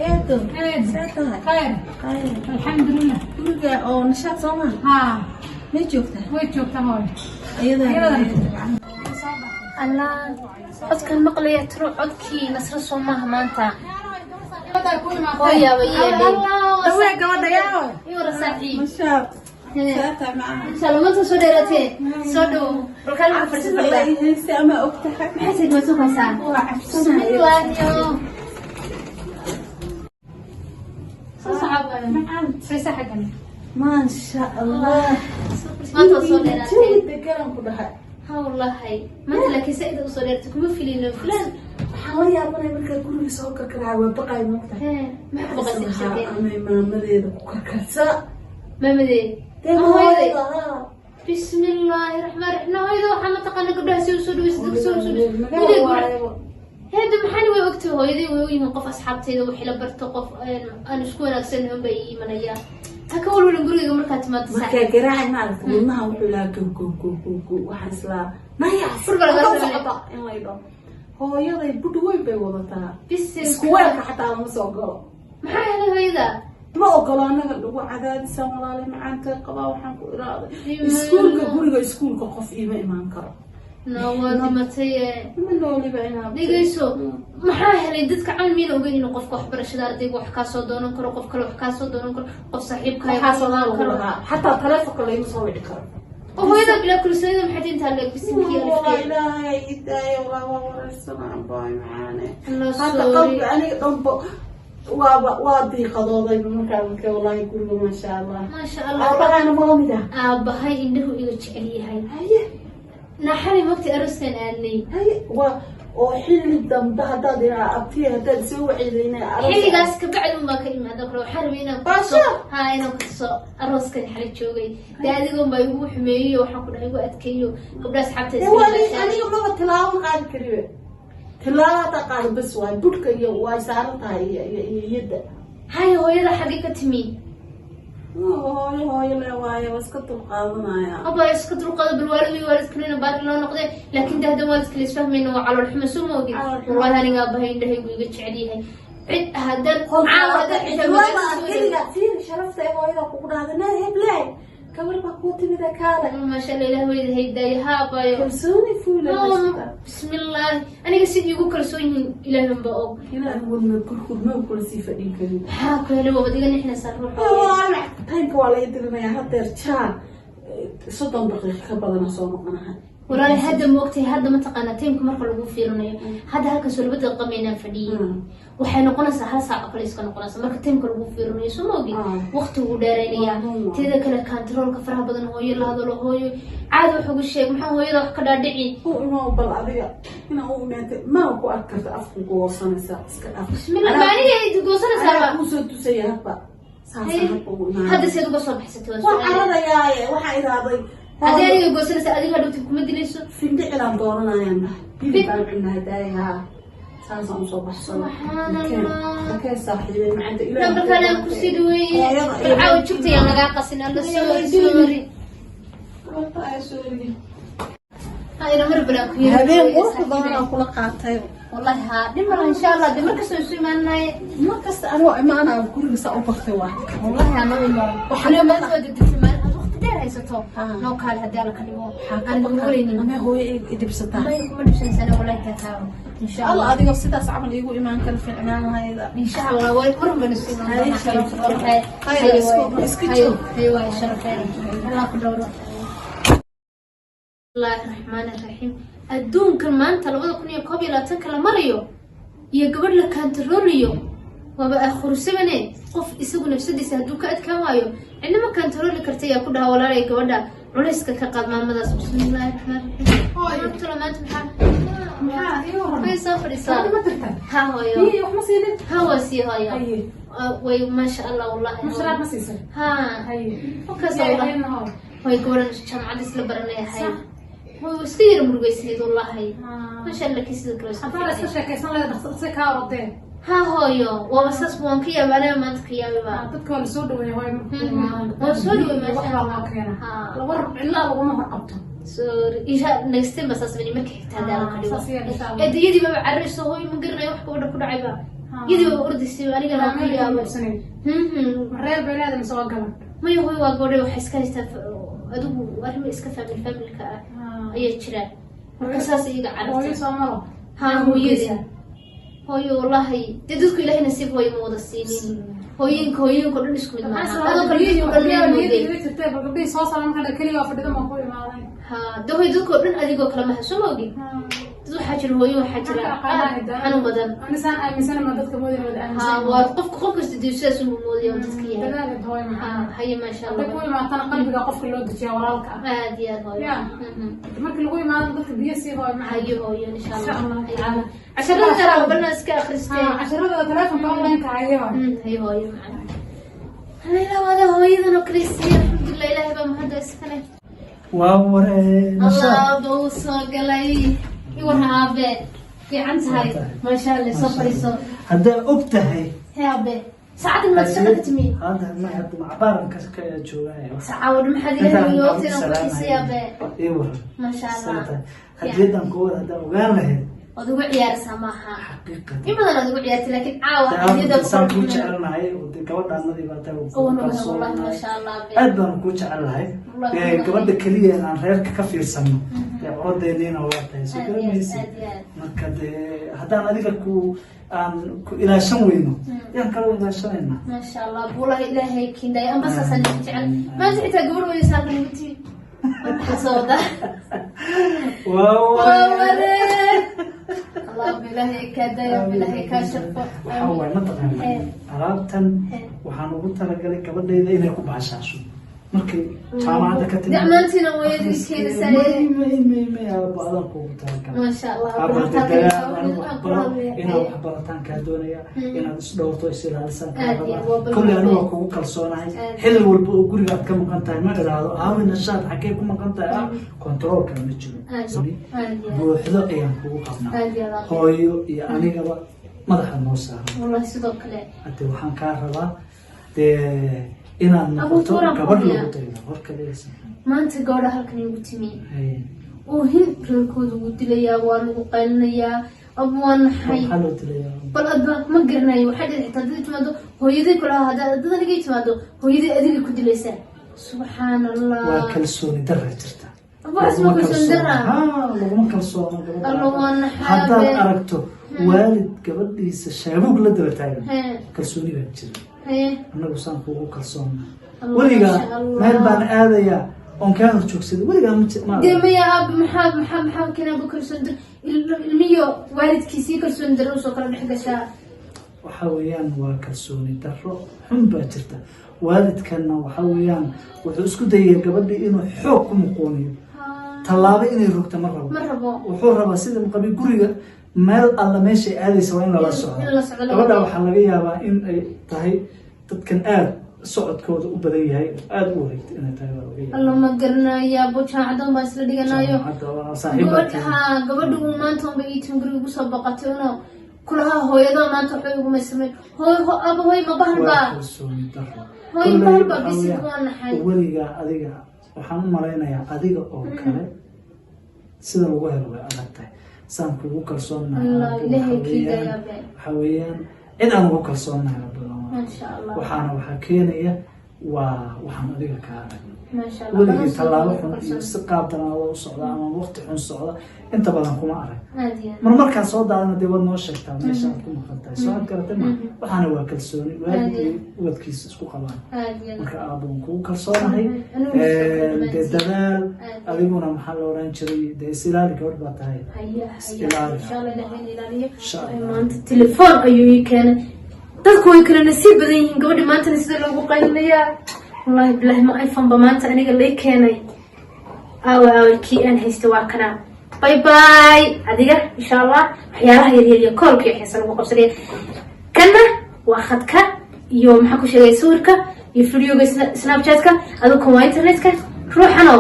ايدو ساتها خير الحمد لله guriga oo nashaad soo ma ها ma joogtaa way joogtaa hooy iyada الله عدك المقلية تروح عدكي نصر صومها مانتا يا ويا دوي قوضة يا يورا ساعي nashaad saataa macaa إن شاء الله ما تصور راتي صدو ركالنا فرصة الله هيستي ama ogtahay حسيت ما سوق ساعة بسم الله يا صعب فرصة حقنا ما sha Allah ما تصور راتي degan ku dhahay ها والله هاي ما انت لك سيد وصور راتك مو فيلين فلان waxaan la yaabanahay marka guriga soo karkaraayo waa baqay moqtahay ما بغى سيد ama maamadeeda ku karkarsa ما مدري deemayda بسم الله الرحمن الرحيم هاي ذو حما تقنا قبلها سوسود ويسود هذا محل وقت هو يدي ويوم قف أصحابتي ذو حلا برتقف أنا شكون أكسنهم بي من أيام تكول ولا نقول يوم مركات ما تساعد marka garaac ma aragtay wadnaha wuxuu la go waxaan isla maya furgal in la yidho hooyaday budh weyn bay wadataa بس isku weelka xataa lama soo galo محل هذا ma ogolo anaga lagu cadaadisan walaalay macaanka qabaa waxaan ku iraaday iskuulka qof iima imaan karo نوادي متى ma nooliba inaa dhigayso maxaa helay dadka caalamiin ogeyn inuu qofka waxbarashada ardayga wax ka soo doonan karo qof kale wax ka soo doonan karo qof saaxiibka waxaa soo karo xataa taleefanka layma soo wici karo oo hooyada bila kulsayda maxay inta la bisinki والله إلهي إداية والله ورسنا عن باي معانا الله هذا قلبي أنا ضب وادي قضاضي بمكانك والله يقول ما شاء الله ما شاء الله أبغى أنا مامدا aabahay indhuhu iga jecel yahay هيا naxari waqti aroskan aadnay هيا وحل الدم ده أبتي هذا سوى عيدنا xilligaas ka bacdi uma ka imaado karo waxaan rabay inaan Basha! inaan ku soo aroskan xalay joogay daadigoon baa igu xumeeyay waxaan ku dhahay igu adkeeyo gabdha asxaabta أنا ما بتلاوم قاعد كريم تلاوة قاعد بس واي بدك يا واي سارتها يد hay hooyada xagee ka timi هاي لا واي واسكت القاضي aba iska dulqaado balwaalidii waalidkana baari loo noqday laakiin dahda waalidka la isfahmayna waa calool xumo soo moodi wallahi aniga aabahay indhahaygu iga jecel yahay cid hadan شرفت هاي قوقنا هبلاي كبر بقوتي بدا كاله ما شاء الله ilaah wayda hayday haabayo كلسوني فولا بسم الله aniga sidii ugu kalsoon yihiin ilaahan ba og هنا نقول كل ما كل سيفه دي كريم ها kale waba diga nixna saruux والله تايمك ولا يدرنا هذا رجال صدق دقيقه كبدنا سو مقناها walaal hadda moogtay hadda ma taqaana teamka marka lagu fiirinayo hadda halka soo labada qameena fadhiyo waxay noqonaysaa hal saac kale iska noqonaysaa marka teamka lagu fiirinayo soo moogi waqti uu dheereynaya teeda kale controlka faraha badan hooyo la hadalo hooyo caad wax ugu sheeg maxaa hooyada wax ka dhaadhici هو انه بل adiga ina uu meentay ma ku arkarta afku goosanaysa iska af bismillah baaniga ay goosanaysaa ba ku soo tusay haba hadda seed uga soo baxsatay waxa aradayaa waxa iraaday hadii aniga goosanaysaa adiga dhawti kuma dilayso findi cilaan dooranayaan bidib aan cunaa daayaha saasan soo baxsan subhanallah ka saaxiibay macanta ilaahay markaa ku sidway caaw jubtay naga qasin alla sorry هاي نمر بلاك habeen qurux badan aan kula qaatay والله ها دمر ان شاء الله دمر كسو سيماناي ma kasta anoo imaana guriga saa u bartay waa والله انا وحنا ما سود الدفمان وقت دير هيساتو نو قال هدي انا كلمه انا بقولين ama hooyo idibsataa ما يكون مش سنه ولا تتاو ان شاء الله الله adiga sidaas camal iigu imaan kara fiicnaanayda ان شاء الله way kuran banasina هاي شرف ايوه شرفين الله كدورو الله الرحمن الرحيم adduunkan maanta 2021 kala marayo iyo gabadh la kantaroolayo waba akhruusabane qof isagu nafsadiisa haduu ka adkaan waayo inama kantarooli kartay ku dhaha walaalay gabadha culayska ka qaad maamadaas bismillaah hooyo tolo maanta maxaa iyo waxay fadhisaa ha hooyo iyo wax ma siinin ha wasi hooyo way ma sha Allah wallahi musharaad ma siisan ha haye okaas wallahi way gabadha jamacad isla baranayay هو يصير مرقيسيد والله ما شاء الله كيسيد كروس أنا أسمع كيسان لا دخلت كاردين ها هويو ومساس بونكيا بلا ما تكيا بما تذكر سود وين وسود ما شاء الله ها لو إلا لو ما هربته سوري إيش نكستين مساس بني مكي هذا كلمة إدي يدي ما بعرس هو من قرنا يوحك ولا كل عيبة يدي وردي سي أنا قال لك يا أبو سنين هم reer bay leedahay mise waa gabar ما يهوي وقولي وحس كايستا أدو أرمي إسكافا بالفاميلي كا أي ترى مركزاس يجا hooyo عرفت soo maro ها هو يدي هو والله تدوك إلهي نسيب هو يموت السنين هوين كلن اسكو من هذا كلن gabdhihii soo saaran markaa keliya waa fadhida ma ku imaaday ها ده هو يدوك كلن أديكو كلامها سموجي تدو حاجر هوين وحاجر حنو بدن anisaan aaminsana ma dadka moodina wada ها aaminsan وقف كستديوساس ومودي وتذكية dadaalad hooyo macaa هاي ما شاء hadday ku الله imaatana qalbiga qofka loo dejiya walaalka ah عادي يا هوي markii lagu imaado dadka biyo sii hooyo macaa هاي هوي إن شاء إن شاء الله الله تعالى. عشان لا ترى قبلنا اسكا خريستين casharada telefonka online-ka ayaga هاي هوي معنا هلا هذا هوي ذا كريستين الحمد لله إلهي بمهدا اسكنه ووري الله بوصو قلي يورها أبي في عنتهاي ما شاء الله صفري صف هذا أبتهي يا أبي ساعات ما تشتغل تمين هذا ما يحب مع بارن كسكة جواي ساعود محدي يوتي نقص يا أبي إيوه ما شاء الله هديت أنكور هذا وقال له ودو عيار سماحة حقيقة إما أنا دو عيارتي لكن عاوة هذا إنسان بقول كوش على هاي وتكود عن نادي باتوا والله ما شاء الله أبي أدنى كوش على هاي كمان كلية عن غير كفير سمو يعود ديننا وقتها سكر ميسي marka hadaan adiga ku ila shan weyno yaan kala wada shanayna ما شاء الله والله إلهي كندا يا أم بس أسألني جعل ما جيت أقول ويسال نمتي حسودة واو الله بالله كذا يا بالله كاشف waxaa mataqaan alaabtan waxaan ugu talagalay gabadhayda inay ku baashaaso markay jaamacada ka timaado دعمانتنا ويدي كذا ساي ما شاء الله inaad wax barataan kaa doonaya inaad isdhowrto isilaalisan kulli anigu waa kugu kalsoonahay xilli walba oo guriga aad ka maqan tahay ma idhaahdo aawi nashaad xaggee ku maqan tahay kontaroolka ma jiro buuxdo ayaan kugu qabnaa hooyo iyo anigaba madaxa noo saaran والله سيدوك لا hade waxaan kaa rabaa dee inaad noqoto gabadh lagu daydo horka leeysan ما أنت قاعدة هالكن يقتمي وهن ركود ودليا وقلنيا أبوان حي waxaa loo dilayaa بل أباك ما قرنا يوحد اعتدت ما دو هو يدي كلها هذا ده اللي جيت ما دو هو يدي أدري كل لسان سبحان الله waa kalsooni darra jirta أبو اسمه كسر درة laguma kalsoona الله وانا haddaad حابة aragto waalid gabadhiisa shaabuug la daba taagan ها kalsooni baa jira ها annagu saan kugu kalsoonna الله weligaa ما شاء الله. meel baan aadayaa oon kaa hor joogsaday weligaa ma ديما يا أب محاب كنا بكر سندر المية والد كيسي كر سندر وسكر بحاجة شاء waxa weeyaan waa kalsooni darro xun baa jirta waalidkanna waxa weeyaan wuxuu isku dayay gabadhii inuu xoog ku muquuniyo tallaabo inay rogta ma rabo مرحبا wuxuu rabaa sida muqabi guriga meel alla meeshay aadaysa waa in lala socdo إلا سعد gabadha waxaa laga yaabaa in ay tahay dadkan aad socodkooda u badan yahay aad u wareegta inay tahay waa laga yaabaa الله ما قرنا يا أبو شاعدون بس لدينا يو hadda waa saaxiibaad gabadhu maanta unba ii timguri ugu soo boqotay uno kulaha hooyada maanta waxay ugu maysameen aba hooy ma bahal waa baa kalsooni darro hooy bahal baa bisi waa naxay weligaa adiga waxaan u malaynayaa adiga oo kale sida lagu helo way adag tahay saan kugu kalsoonahay Allah ilaahay kiida ya be waxa weeyaan cid aan ugu kalsoonahay ما شاء الله waxaana waxaa keenaya waa waxaan adiga kaa arag ما شاء الله weligii tallaabo xun iyo si qaab danaado u socda ama waqti xun socda inta badan kuma arag عادي mar markaa soo daadana dee waad noo sheegtaa meesha aad ku maqan tahay soo aad garata ma waxaana waa kalsooni waalid ay ubadkiisa isku qabaan عادي marka aabban kugu kalsoonahay dee dadaal adiguna maxaa la oran jiray dee isilaali gabadh baa tahay هيا ilaali إن شاء الله ilaahay ilaaliyo insha allah maanta telefoon ayuu ii keenay dadku way kala nasiib badan yihiin gabadhi maantana sida loogu qaylinayaa wallahi bilahi ma iphone ba maanta aniga lay keenay aawa kii aan haysta waa kana bye bye adiga insha allah waxyaalaha yaryar iyo koolka iyo xiisa lagu qabsanaya kana waa khadka iyo maxaa ku sheegay sawirka iyo videoga snapchatka adigu waa internetka ruuxano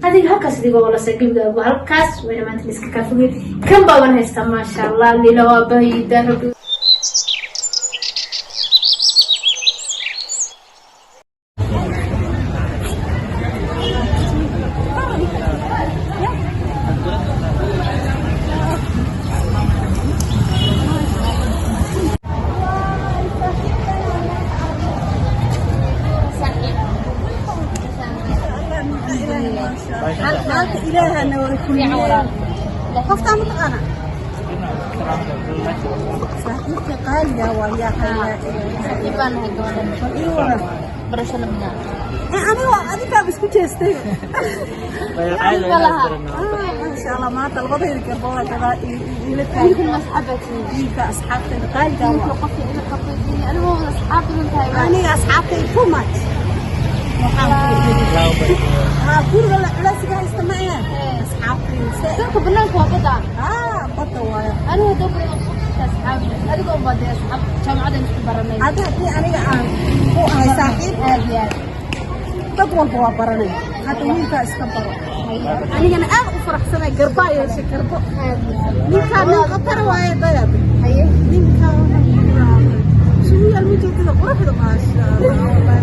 adiga halkaas adiga wala sagiibgaagu halkaas wayna maanta iska kaafugay kan baa wan haysta maasha allah lila waa baahida rabbi إله أنا وركولي قفت متقنا صاحبتي قال يا ويا يبان هدول برشا لمنا أنا كان بسكوت يستوي ما شاء الله ما طلبت لك البوله كذا يمكن أصحابتي يمكن أصحابتي قال يمكن قفتي أنا مو من أصحابي من تايوان أنا أصحابتي تو ماتش كل لا سجى استمعنا أصحابي تركوا بنانك وبضع بطل أنا هدوك أصحابي أنا قوم بدي أصحاب كم عدد برنامج هذا أنا هو صاحب هذه تطول بوا برنامج هذا مين كاستبر أنا أفرح سنة قرباية شكربو مين كان قطر وايد ضياب مين كان شو هي الموجود كذا قرح ما شاء الله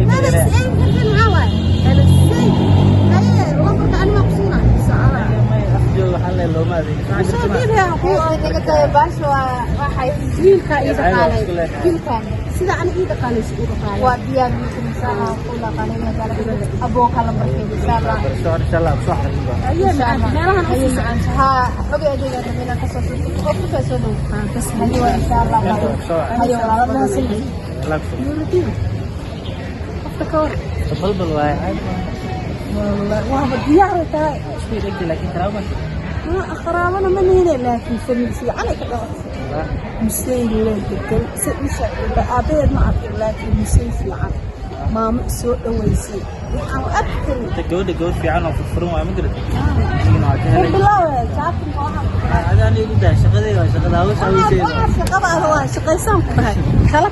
ما بس إيه الهواء أنا السيد أيه والله أنا مبسوطة بصراحة شو كذا أنا باشوا راح جيل كايد قالي جيل كان سيدا أنا إيدا قالي سيدا قالي واديان مثل ساعة كلها قالي مثلا أبوك على مركب إن شاء الله أيوة ما راح نقول ها حبي أجي أنا من كسر كسر كسر بس أيوة إن شاء الله أيوة الله سلمي يورتين افتكر تفضل واحد والله وهذا ديار تاعي في رجل لكن تراوح ما أخرامنا من هنا لكن في عليك مسيل لكن مش أبيض ما أعرف لكن مسيل في عن ما مسوء ويسي أو أكثر تجود في عنه في الفرن وما قدرت بالله تعرف هذا أنا يقول ده شغلة هو سوي شيء شغلة هو شغلة سامك خلاص